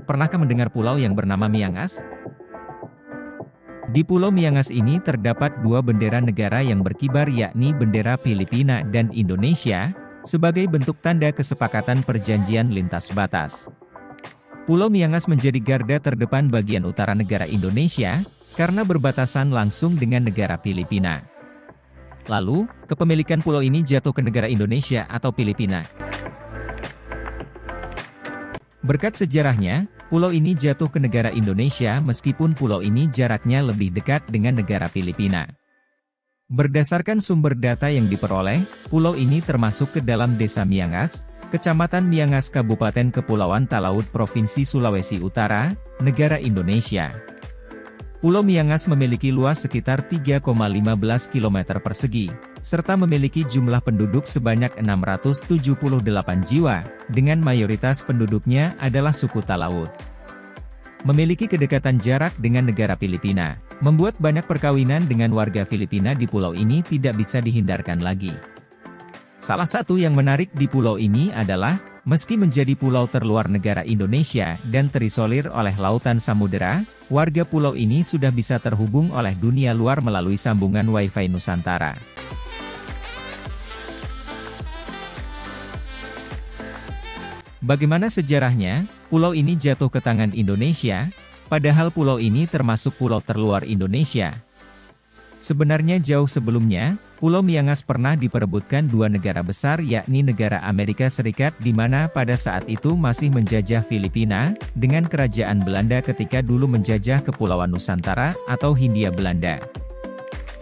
Pernahkah mendengar pulau yang bernama Miangas? Di Pulau Miangas ini terdapat dua bendera negara yang berkibar, yakni bendera Filipina dan Indonesia, sebagai bentuk tanda kesepakatan perjanjian lintas batas. Pulau Miangas menjadi garda terdepan bagian utara negara Indonesia, karena berbatasan langsung dengan negara Filipina. Lalu, kepemilikan pulau ini jatuh ke negara Indonesia atau Filipina. Berkat sejarahnya, pulau ini jatuh ke negara Indonesia meskipun pulau ini jaraknya lebih dekat dengan negara Filipina. Berdasarkan sumber data yang diperoleh, pulau ini termasuk ke dalam Desa Miangas, Kecamatan Miangas, Kabupaten Kepulauan Talaud, Provinsi Sulawesi Utara, negara Indonesia. Pulau Miangas memiliki luas sekitar 3,15 km persegi, serta memiliki jumlah penduduk sebanyak 678 jiwa, dengan mayoritas penduduknya adalah suku Talaud. Memiliki kedekatan jarak dengan negara Filipina, membuat banyak perkawinan dengan warga Filipina di pulau ini tidak bisa dihindarkan lagi. Salah satu yang menarik di pulau ini adalah, meski menjadi pulau terluar negara Indonesia dan terisolir oleh lautan samudera, warga pulau ini sudah bisa terhubung oleh dunia luar melalui sambungan Wi-Fi Nusantara. Bagaimana sejarahnya, pulau ini jatuh ke tangan Indonesia, padahal pulau ini termasuk pulau terluar Indonesia. Sebenarnya jauh sebelumnya, Pulau Miangas pernah diperebutkan dua negara besar, yakni negara Amerika Serikat di mana pada saat itu masih menjajah Filipina, dengan kerajaan Belanda ketika dulu menjajah Kepulauan Nusantara atau Hindia Belanda.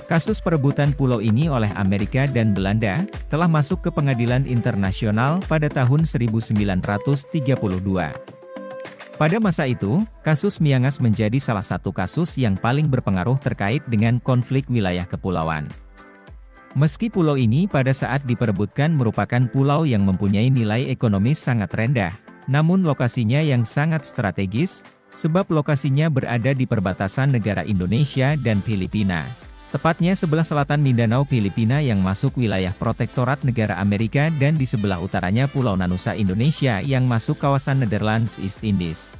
Kasus perebutan pulau ini oleh Amerika dan Belanda, telah masuk ke pengadilan internasional pada tahun 1932. Pada masa itu, kasus Miangas menjadi salah satu kasus yang paling berpengaruh terkait dengan konflik wilayah kepulauan. Meski pulau ini pada saat diperebutkan merupakan pulau yang mempunyai nilai ekonomis sangat rendah, namun lokasinya yang sangat strategis, sebab lokasinya berada di perbatasan negara Indonesia dan Filipina. Tepatnya sebelah selatan Mindanao Filipina yang masuk wilayah protektorat negara Amerika dan di sebelah utaranya Pulau Nanusa Indonesia yang masuk kawasan Netherlands East Indies.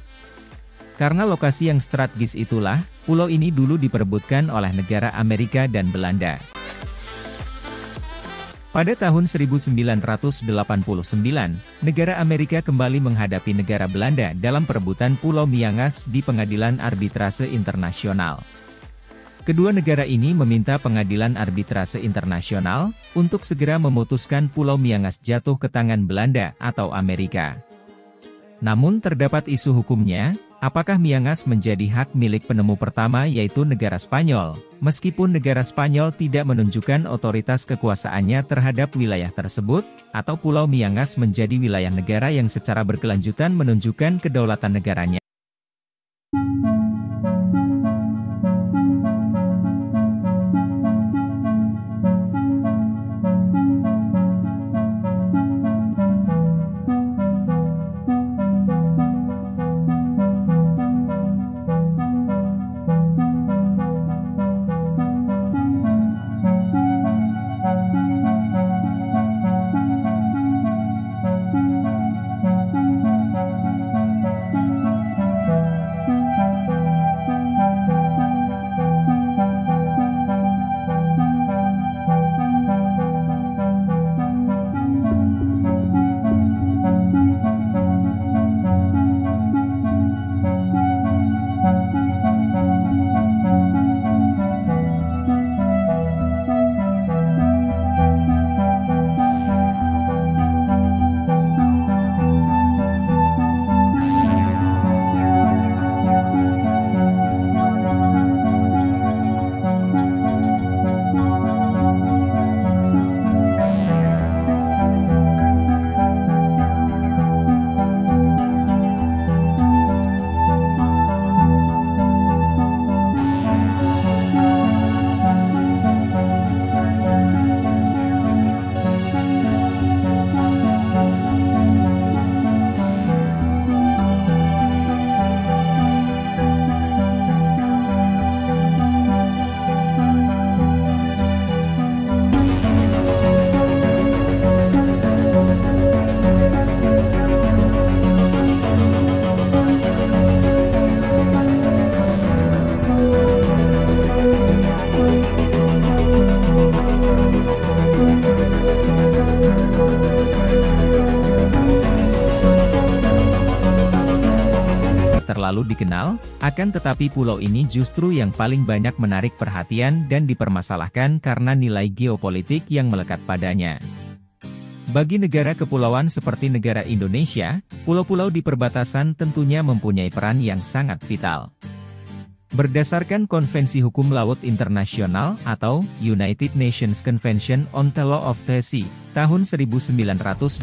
Karena lokasi yang strategis itulah, pulau ini dulu diperebutkan oleh negara Amerika dan Belanda. Pada tahun 1989, negara Amerika kembali menghadapi negara Belanda dalam perebutan Pulau Miangas di Pengadilan Arbitrase Internasional. Kedua negara ini meminta Pengadilan Arbitrase Internasional untuk segera memutuskan Pulau Miangas jatuh ke tangan Belanda atau Amerika. Namun terdapat isu hukumnya, apakah Miangas menjadi hak milik penemu pertama yaitu negara Spanyol, meskipun negara Spanyol tidak menunjukkan otoritas kekuasaannya terhadap wilayah tersebut, atau Pulau Miangas menjadi wilayah negara yang secara berkelanjutan menunjukkan kedaulatan negaranya. terlalu dikenal, akan tetapi pulau ini justru yang paling banyak menarik perhatian dan dipermasalahkan karena nilai geopolitik yang melekat padanya. Bagi negara kepulauan seperti negara Indonesia, pulau-pulau di perbatasan tentunya mempunyai peran yang sangat vital. Berdasarkan Konvensi Hukum Laut Internasional atau United Nations Convention on the Law of the Sea, tahun 1982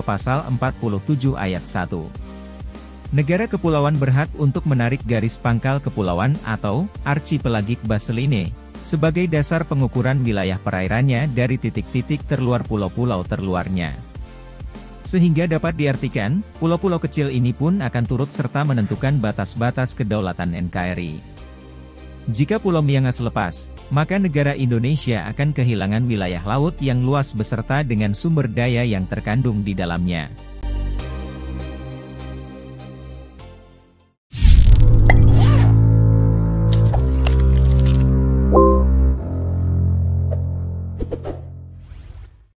pasal 47 ayat 1. Negara kepulauan berhak untuk menarik garis pangkal kepulauan atau archipelagic baseline sebagai dasar pengukuran wilayah perairannya dari titik-titik terluar pulau-pulau terluarnya. Sehingga dapat diartikan, pulau-pulau kecil ini pun akan turut serta menentukan batas-batas kedaulatan NKRI. Jika Pulau Miangas lepas, maka negara Indonesia akan kehilangan wilayah laut yang luas beserta dengan sumber daya yang terkandung di dalamnya.